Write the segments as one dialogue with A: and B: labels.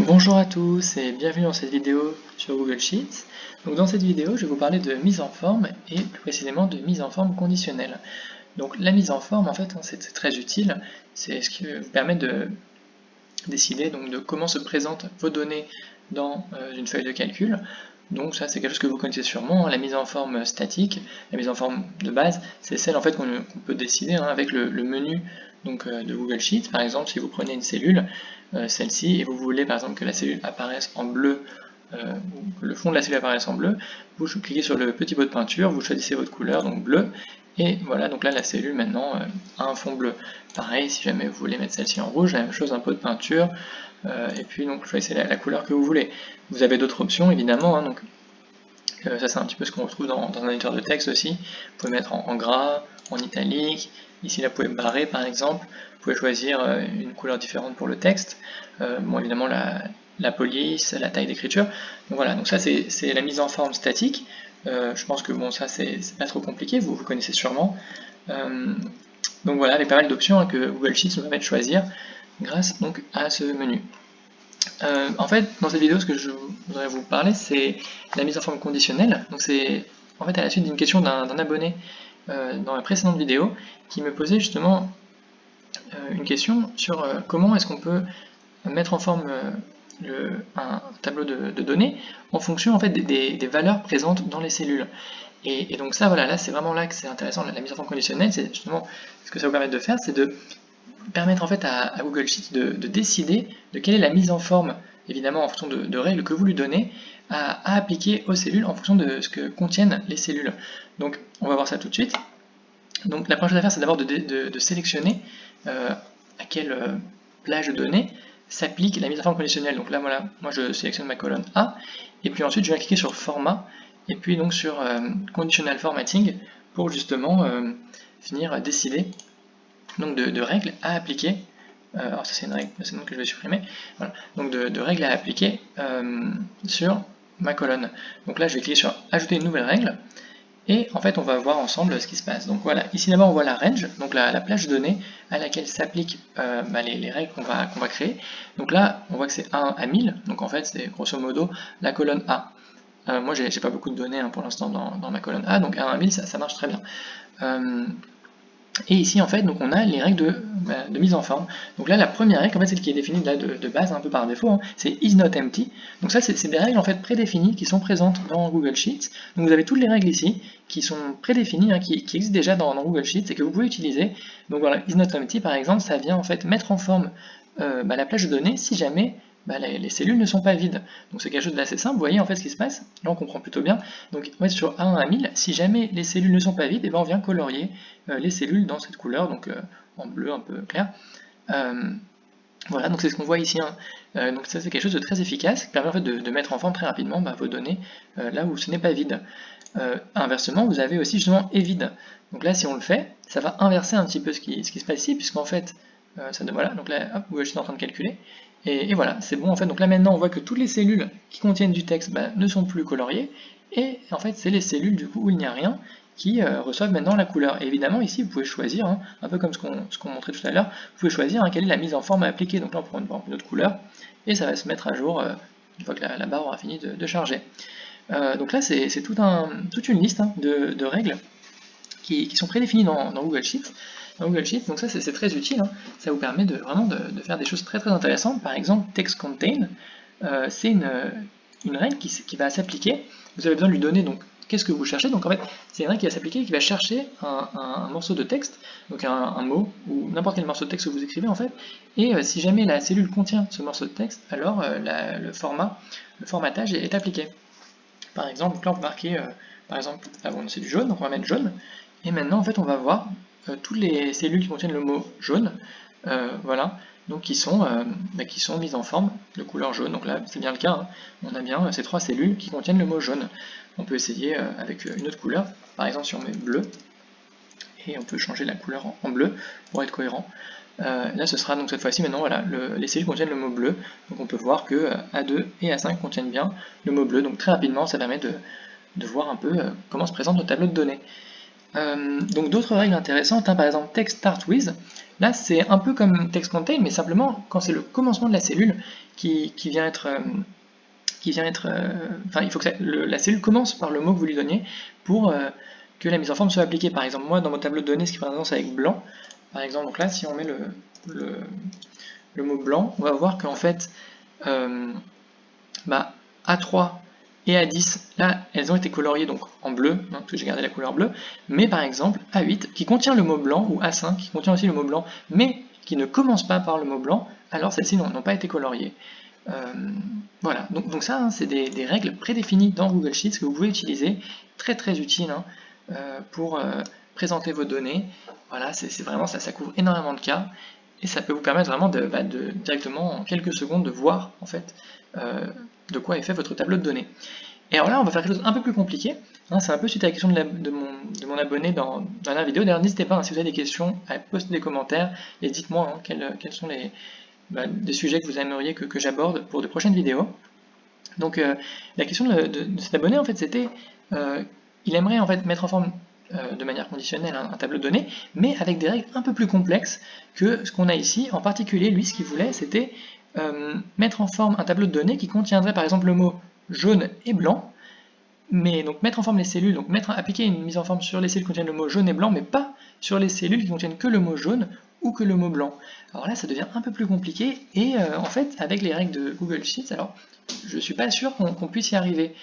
A: Bonjour à tous et bienvenue dans cette vidéo sur Google Sheets. Donc dans cette vidéo, je vais vous parler de mise en forme et plus précisément de mise en forme conditionnelle. Donc la mise en forme, en fait, c'est très utile, c'est ce qui vous permet de décider donc, de comment se présentent vos données dans une feuille de calcul. Donc ça c'est quelque chose que vous connaissez sûrement, la mise en forme statique, la mise en forme de base, c'est celle en fait qu'on peut décider avec le menu donc, de Google Sheets. Par exemple, si vous prenez une cellule, celle-ci, et vous voulez par exemple que la cellule apparaisse en bleu, ou que le fond de la cellule apparaisse en bleu, vous cliquez sur le petit pot de peinture, vous choisissez votre couleur, donc bleu, et voilà, donc là la cellule maintenant a un fond bleu. Pareil, si jamais vous voulez mettre celle-ci en rouge, la même chose, un pot de peinture, et puis donc choisissez la couleur que vous voulez. Vous avez d'autres options évidemment, donc ça c'est un petit peu ce qu'on retrouve dans un éditeur de texte aussi. Vous pouvez mettre en gras, en italique, ici là vous pouvez barrer par exemple, vous pouvez choisir une couleur différente pour le texte, bon évidemment la police, la taille d'écriture, donc voilà, donc ça c'est la mise en forme statique. Je pense que bon ça c'est pas trop compliqué, vous connaissez sûrement. Donc voilà, avec pas mal d'options que Google Sheets nous permet de choisir grâce donc à ce menu. En fait, dans cette vidéo, ce que je voudrais vous parler, c'est la mise en forme conditionnelle. Donc c'est en fait à la suite d'une question d'un abonné dans la précédente vidéo qui me posait justement une question sur comment est-ce qu'on peut mettre en forme un tableau de données en fonction en fait des valeurs présentes dans les cellules. Et donc ça, voilà, là c'est vraiment là que c'est intéressant, la mise en forme conditionnelle, c'est justement ce que ça vous permet de faire, c'est de permettre en fait à Google Sheets de décider de quelle est la mise en forme, évidemment en fonction de règles que vous lui donnez, à appliquer aux cellules en fonction de ce que contiennent les cellules. Donc on va voir ça tout de suite. Donc la première chose à faire, c'est d'abord de sélectionner à quelle plage de données s'applique la mise en forme conditionnelle. Donc là, voilà, moi je sélectionne ma colonne A, et puis ensuite je viens cliquer sur Format, et puis donc sur Conditional Formatting, pour justement finir décider donc de règles à appliquer. Alors ça c'est une règle précédente que je vais supprimer. Voilà. Donc de règles à appliquer sur ma colonne. Donc là je vais cliquer sur ajouter une nouvelle règle. Et en fait, on va voir ensemble ce qui se passe. Donc voilà, ici d'abord on voit la range, donc la plage de données à laquelle s'appliquent les règles qu'on va créer. Donc là, on voit que c'est 1 à 1000, donc en fait c'est grosso modo la colonne A. Moi j'ai pas beaucoup de données pour l'instant dans ma colonne A, donc 1 à 1000 ça marche très bien. Et ici, en fait, donc on a les règles de mise en forme. Donc là, la première règle, en fait, celle qui est définie là, de base, un peu par défaut, c'est is not empty. Donc ça, c'est des règles en fait prédéfinies qui sont présentes dans Google Sheets. Donc vous avez toutes les règles ici qui sont prédéfinies, qui existent déjà dans Google Sheets et que vous pouvez utiliser. Donc voilà, is not empty, par exemple, ça vient en fait mettre en forme la plage de données si jamais les cellules ne sont pas vides. Donc c'est quelque chose d'assez simple, vous voyez en fait ce qui se passe, là on comprend plutôt bien. Donc en fait, sur 1 à 1000, si jamais les cellules ne sont pas vides, et ben on vient colorier les cellules dans cette couleur, donc en bleu un peu clair. Voilà, donc c'est ce qu'on voit ici. Donc ça c'est quelque chose de très efficace, qui permet en fait de mettre en forme très rapidement vos données là où ce n'est pas vide. Inversement, vous avez aussi justement est vide. Donc là si on le fait, ça va inverser un petit peu ce qui se passe ici, puisqu'en fait, voilà, donc là, hop, Google Sheets est en train de calculer. Et voilà, c'est bon en fait. Donc là maintenant on voit que toutes les cellules qui contiennent du texte ne sont plus coloriées, et en fait c'est les cellules du coup où il n'y a rien qui reçoivent maintenant la couleur. Et évidemment ici vous pouvez choisir, un peu comme ce qu'on montrait tout à l'heure, vous pouvez choisir quelle est la mise en forme à appliquer. Donc là on prend une autre couleur, et ça va se mettre à jour une fois que la barre aura fini de charger. Donc là c'est toute une liste de règles qui sont prédéfinies dans Google Sheets. Google Sheets, donc ça c'est très utile, ça vous permet vraiment de faire des choses très très intéressantes. Par exemple, text contain, c'est une règle qui va s'appliquer. Vous avez besoin de lui donner donc qu'est-ce que vous cherchez. Donc en fait, c'est une règle qui va s'appliquer, qui va chercher un morceau de texte, donc un mot ou n'importe quel morceau de texte que vous écrivez en fait. Et si jamais la cellule contient ce morceau de texte, alors le formatage est appliqué. Par exemple, là on peut marquer, par exemple, là bon, c'est du jaune, donc on va mettre jaune. Et maintenant en fait on va voir toutes les cellules qui contiennent le mot jaune, voilà, donc qui sont mises en forme de couleur jaune. Donc là c'est bien le cas, on a bien ces trois cellules qui contiennent le mot jaune. On peut essayer avec une autre couleur, par exemple si on met bleu, et on peut changer la couleur en bleu pour être cohérent. Là ce sera donc cette fois-ci maintenant, voilà, les cellules contiennent le mot bleu, donc on peut voir que A2 et A5 contiennent bien le mot bleu, donc très rapidement ça permet de voir un peu comment se présente notre tableau de données. Donc d'autres règles intéressantes, par exemple text start with, Là, c'est un peu comme text contain, mais simplement quand c'est le commencement de la cellule qui vient être... enfin, il faut que la cellule commence par le mot que vous lui donniez pour que la mise en forme soit appliquée. Par exemple, moi, dans mon tableau de données, ce qui présente avec blanc, par exemple, donc là, si on met le mot blanc, on va voir qu'en fait, A3 et A10, là, elles ont été coloriées donc en bleu, hein, parce que j'ai gardé la couleur bleue, mais par exemple, A8, qui contient le mot blanc, ou A5, qui contient aussi le mot blanc, mais qui ne commence pas par le mot blanc, alors celles-ci n'ont pas été coloriées. Voilà, donc ça, hein, c'est des règles prédéfinies dans Google Sheets que vous pouvez utiliser, très très utiles hein, pour présenter vos données. Voilà, c'est vraiment ça couvre énormément de cas, et ça peut vous permettre vraiment de directement, en quelques secondes, de voir en fait de quoi est fait votre tableau de données. Et alors là, on va faire quelque chose un peu plus compliqué. Hein, c'est un peu suite à la question de mon abonné dans la vidéo. D'ailleurs, n'hésitez pas, hein, si vous avez des questions, à poster des commentaires et dites-moi hein, quels sont des sujets que vous aimeriez que j'aborde pour de prochaines vidéos. Donc, la question de cet abonné, en fait, c'était il aimerait en fait mettre en forme de manière conditionnelle un tableau de données, mais avec des règles un peu plus complexes que ce qu'on a ici. En particulier, lui, ce qu'il voulait, c'était mettre en forme un tableau de données qui contiendrait par exemple le mot jaune et blanc, mais donc mettre en forme les cellules, donc appliquer une mise en forme sur les cellules qui contiennent le mot jaune et blanc, mais pas sur les cellules qui contiennent que le mot jaune ou que le mot blanc. Alors là, ça devient un peu plus compliqué, et en fait, avec les règles de Google Sheets, alors je ne suis pas sûr qu'on puisse y arriver.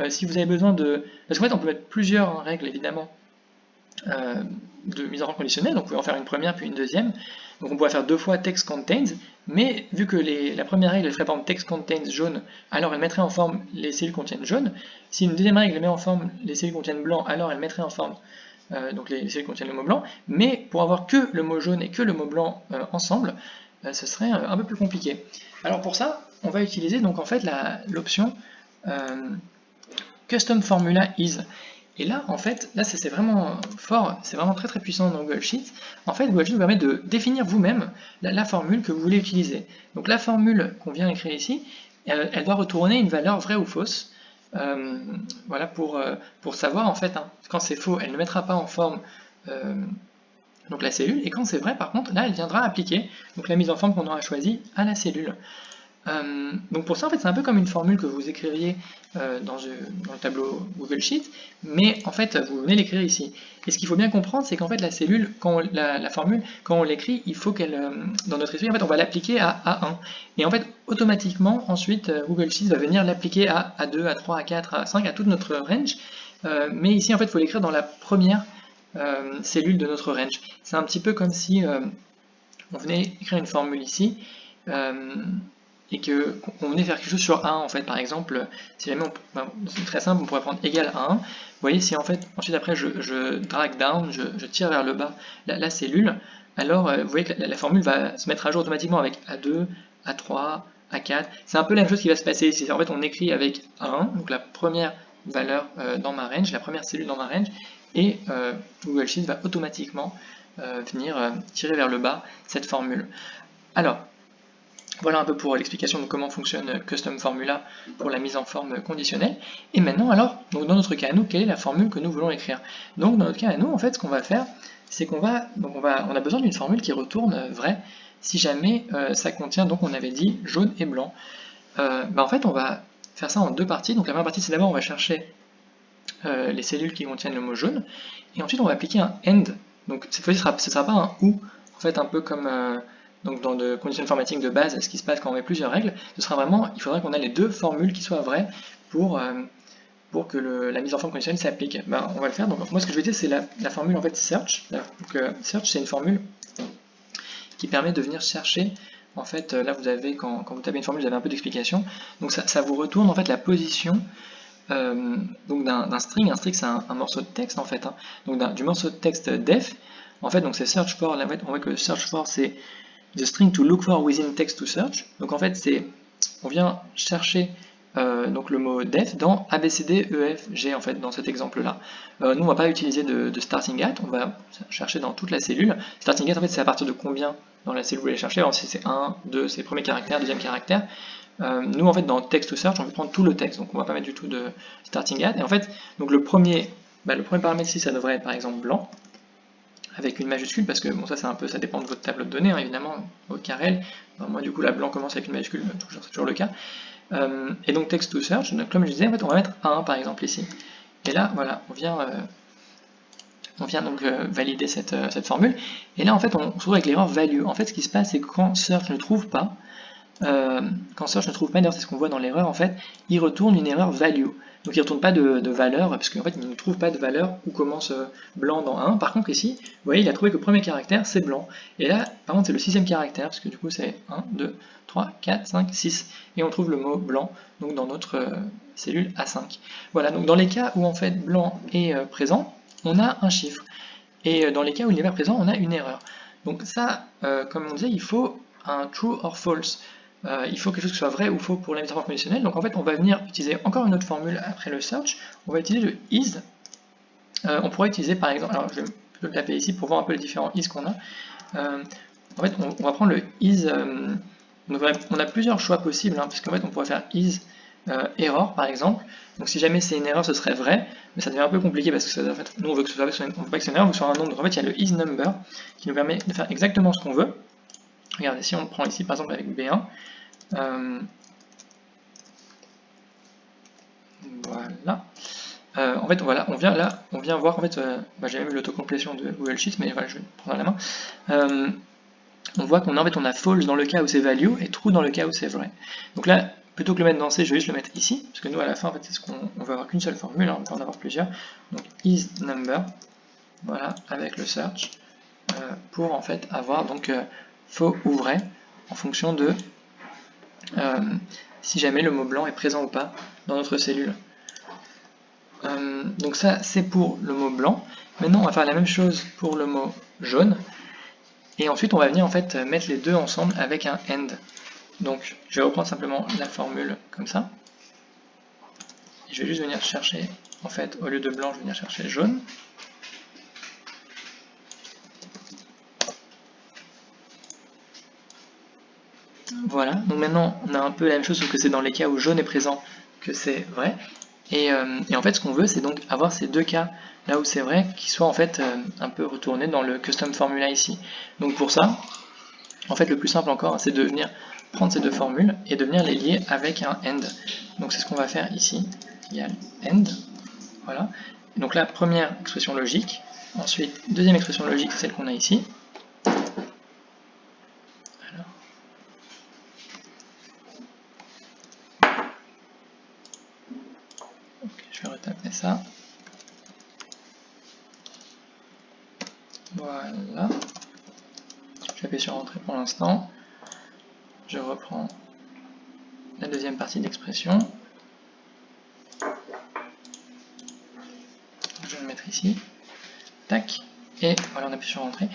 A: Si vous avez besoin de... Parce qu'en fait, on peut mettre plusieurs règles, évidemment, de mise en forme conditionnelle, donc vous pouvez en faire une première puis une deuxième. Donc on pourrait faire deux fois text contains, mais vu que la première règle elle ferait par exemple text contains jaune, alors elle mettrait en forme les cellules qui contiennent jaune. Si une deuxième règle elle met en forme les cellules qui contiennent blanc, alors elle mettrait en forme donc les cellules qui contiennent le mot blanc. Mais pour avoir que le mot jaune et que le mot blanc ensemble, ce serait un peu plus compliqué. Alors pour ça, on va utiliser donc en fait l'option Custom Formula Is. Et là, en fait, là c'est vraiment fort, c'est vraiment très très puissant dans Google Sheets. En fait, Google Sheets vous permet de définir vous-même la formule que vous voulez utiliser. Donc la formule qu'on vient écrire ici, elle doit retourner une valeur vraie ou fausse. Voilà, pour savoir en fait, hein, quand c'est faux, elle ne mettra pas en forme donc la cellule, et quand c'est vrai, par contre, là, elle viendra appliquer donc la mise en forme qu'on aura choisie à la cellule. Donc pour ça, en fait, c'est un peu comme une formule que vous écririez dans le tableau Google Sheet, mais en fait, vous venez l'écrire ici. Et ce qu'il faut bien comprendre, c'est qu'en fait, la cellule, la formule, quand on l'écrit, il faut qu'elle, dans notre esprit, en fait, on va l'appliquer à A1. Et en fait, automatiquement, ensuite, Google Sheet va venir l'appliquer à A2, A3, A4, A5, à toute notre range. Mais ici, en fait, il faut l'écrire dans la première cellule de notre range. C'est un petit peu comme si on venait écrire une formule ici, et qu'on venait faire quelque chose sur 1 en fait. Par exemple, si jamais c'est très simple, on pourrait prendre égal à 1. Vous voyez, si en fait ensuite après je drag down, je tire vers le bas la cellule, alors vous voyez que la formule va se mettre à jour automatiquement avec A2, A3, A4. C'est un peu la même chose qui va se passer ici. En fait, on écrit avec 1, donc la première valeur dans ma range, la première cellule dans ma range, et Google Sheets va automatiquement venir tirer vers le bas cette formule. Alors, voilà un peu pour l'explication de comment fonctionne Custom Formula pour la mise en forme conditionnelle. Et maintenant, alors, donc dans notre cas à nous, quelle est la formule que nous voulons écrire? Donc dans notre cas à nous, en fait, ce qu'on va faire, c'est qu'on a besoin d'une formule qui retourne vrai si jamais ça contient, donc on avait dit jaune et blanc. En fait, on va faire ça en deux parties. Donc la première partie, c'est d'abord on va chercher les cellules qui contiennent le mot jaune, et ensuite on va appliquer un AND. Donc cette fois-ci, ce ne sera pas un OU, en fait, un peu comme donc dans le condition formatting de base, ce qui se passe quand on met plusieurs règles, ce sera vraiment, il faudrait qu'on ait les deux formules qui soient vraies pour que la mise en forme conditionnelle s'applique. On va le faire. Donc moi ce que je vais dire, c'est la formule en fait search. Donc search, c'est une formule qui permet de venir chercher. En fait, là vous avez, quand vous tapez une formule, vous avez un peu d'explication. Donc ça vous retourne en fait la position donc d'un string. Un string, c'est un morceau de texte en fait. Hein. Donc du morceau de texte def. En fait, donc c'est search for. Là, en fait, on voit que search for c'est the string to look for within text to search. Donc en fait, on vient chercher donc le mot def dans ABCD, EF, G en fait dans cet exemple-là. Nous, on va pas utiliser de starting at, on va chercher dans toute la cellule. Starting at, en fait, c'est à partir de combien dans la cellule vous voulez chercher. Alors si c'est 1, 2, c'est le premier caractère, deuxième caractère. Nous, en fait, dans text to search, on veut prendre tout le texte, donc on va pas mettre du tout de starting at. Et en fait, donc le premier paramètre ici, ça devrait être par exemple blanc. avec une majuscule, parce que bon, ça dépend de votre tableau de données, hein, évidemment, au carrel. Moi du coup là, blanc commence avec une majuscule, c'est toujours le cas. Et donc text to search, donc, comme je disais, en fait, on va mettre 1 par exemple ici. Et là, voilà, on vient donc valider cette formule. Et là, en fait, on se retrouve avec l'erreur value. En fait, ce qui se passe, c'est que quand search ne trouve pas, d'ailleurs c'est ce qu'on voit dans l'erreur, en fait, il retourne une erreur value. Donc il ne retourne pas de valeur, parce qu'en fait il ne trouve pas de valeur où commence blanc dans 1. Par contre ici, vous voyez, il a trouvé que le premier caractère c'est blanc. Et là, par contre, c'est le 6e caractère, parce que du coup c'est 1, 2, 3, 4, 5, 6. Et on trouve le mot blanc donc dans notre cellule A5. Voilà, donc dans les cas où en fait blanc est présent, on a un chiffre. Et dans les cas où il n'est pas présent, on a une erreur. Donc ça, comme on disait, il faut un true or false. Il faut quelque chose qui soit vrai ou faux pour la mise en forme conditionnelle. Donc en fait, on va venir utiliser encore une autre formule après le search. On va utiliser le is. On pourrait utiliser par exemple, alors je vais plutôt le taper ici pour voir un peu les différents is qu'on a. En fait, on va prendre le is. On a plusieurs choix possibles, hein, parce qu'en fait, on pourrait faire is error par exemple. Donc si jamais c'est une erreur, ce serait vrai, mais ça devient un peu compliqué parce que en fait, nous on veut que ce soit, on veut pas que c'est une erreur, on veut que ce soit un nombre. Donc en fait, il y a le is number qui nous permet de faire exactement ce qu'on veut. Regardez, si on prend ici par exemple avec B1, voilà. En fait, voilà, on vient voir en fait, j'ai même eu l'autocomplétion de Google Sheets, mais voilà, je vais le prendre à la main. On voit qu'on on a false dans le cas où c'est value et true dans le cas où c'est vrai. Donc là, plutôt que le mettre dans C, je vais juste le mettre ici, parce que nous à la fin, en fait, c'est ce qu'on veut avoir qu'une seule formule, hein, on peut en avoir plusieurs. Donc is number, voilà, avec le search, pour en fait avoir donc faux ou vrai en fonction de si jamais le mot blanc est présent ou pas dans notre cellule. Donc ça c'est pour le mot blanc. Maintenant on va faire la même chose pour le mot jaune. Et ensuite on va venir en fait mettre les deux ensemble avec un AND. Donc je vais reprendre simplement la formule comme ça. Et je vais juste venir chercher, en fait au lieu de blanc je vais venir chercher jaune. Voilà, donc maintenant on a un peu la même chose sauf que c'est dans les cas où jaune est présent que c'est vrai. Et en fait ce qu'on veut c'est donc avoir ces deux cas là où c'est vrai qui soient en fait un peu retournés dans le custom formula ici. Donc pour ça, en fait le plus simple encore c'est de venir prendre ces deux formules et de venir les lier avec un AND. Donc c'est ce qu'on va faire ici, égal AND, voilà. Donc la première expression logique, ensuite deuxième expression logique, c'est celle qu'on a ici. Je vais retaper ça. Voilà. J'appuie sur Entrée pour l'instant. Je reprends la deuxième partie de l'expression. Je vais le mettre ici. Tac. Et voilà, on appuie sur Entrée.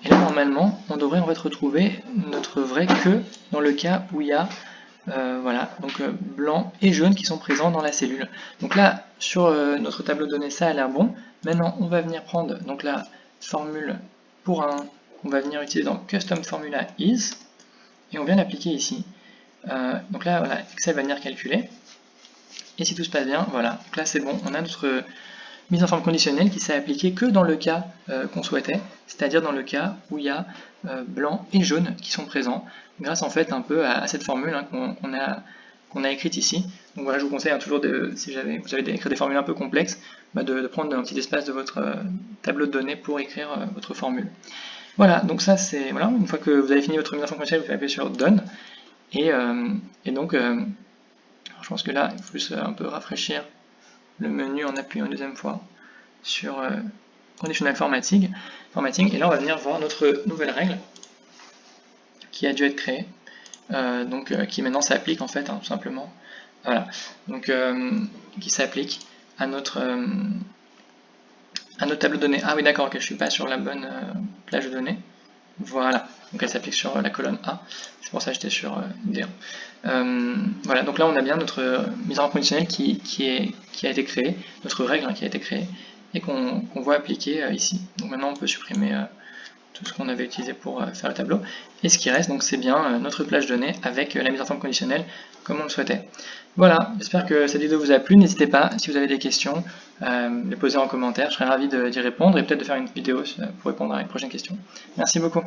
A: Et là, normalement, on devrait en fait retrouver notre vrai que dans le cas où il y a voilà, donc blanc et jaune qui sont présents dans la cellule. Donc là, sur notre tableau de données, ça a l'air bon. Maintenant, on va venir prendre donc la formule pour un, on va venir utiliser dans Custom Formula Is, et on vient l'appliquer ici. Donc là, voilà, Excel va venir calculer. Et si tout se passe bien, voilà, donc là c'est bon, on a notre mise en forme conditionnelle qui s'est appliquée que dans le cas qu'on souhaitait, c'est-à-dire dans le cas où il y a blanc et jaune qui sont présents, grâce en fait un peu à cette formule hein, qu'on a écrite ici. Donc voilà, je vous conseille hein, toujours, si vous avez écrit des formules un peu complexes, de prendre un petit espace de votre tableau de données pour écrire votre formule. Voilà, donc ça c'est, voilà, une fois que vous avez fini votre mise en forme conditionnelle, vous pouvez appuyer sur Done, et donc, je pense que là, il faut juste un peu rafraîchir le menu en appuyant une deuxième fois sur Conditional Formatting, et là on va venir voir notre nouvelle règle qui a dû être créée, qui maintenant s'applique en fait, hein, tout simplement. Voilà, donc qui s'applique à notre tableau de données. Ah oui d'accord, ok, je suis pas sur la bonne plage de données. Voilà, donc elle s'applique sur la colonne A, c'est pour ça que j'étais sur D1. Voilà, donc là on a bien notre mise en forme conditionnelle qui a été créée, notre règle hein, qui a été créée, et qu'on voit appliquer ici. Donc maintenant on peut supprimer tout ce qu'on avait utilisé pour faire le tableau. Et ce qui reste, donc c'est bien notre plage de données avec la mise en forme conditionnelle comme on le souhaitait. Voilà, j'espère que cette vidéo vous a plu. N'hésitez pas, si vous avez des questions, les poser en commentaire. Je serais ravi d'y répondre et peut-être de faire une vidéo pour répondre à une prochaine question. Merci beaucoup.